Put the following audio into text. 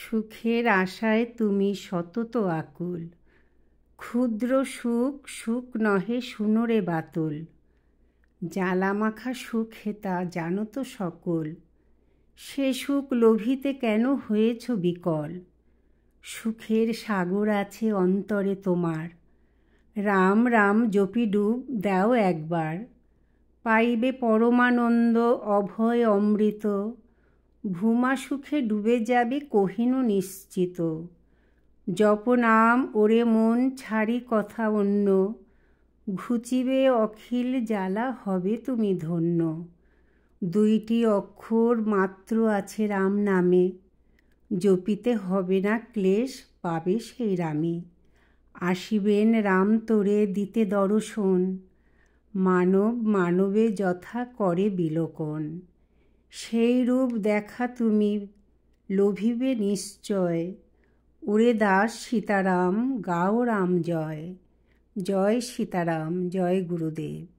সুখের আশায় তুমি সতত আকুল, ক্ষুদ্র সুখ সুখ নহে শুনো রে বাতুল। জ্বালামাখা সুখ হেতা জানো তো সকল, সে সুখ লোভিতে কেন হয়েছ বিকল। সুখের সাগর আছে অন্তরে তোমার, রাম রাম জপি ডুব দাও একবার। পাইবে পরমানন্দ অভয় অমৃত, ভূমা সুখে ডুবে যাবে কহিনু নিশ্চিত। জপ নাম ওরে মন ছাড়ি কথা অন্য, ঘুচিবে অখিল জ্বালা হবে তুমি ধন্য। দুইটি অক্ষর মাত্র আছে রাম নামে, জপিতে হবে না ক্লেশ পাবে সেই রামে। আসিবেন রাম তোরে দিতে দর্শন, মানব মানবে যথা করে বিলোকন। সেই রূপ দেখা তুমি লোভিবে নিশ্চয়, ওরে দাস সীতারাম গাও রাম জয়। জয় সীতারাম, জয় গুরুদেব।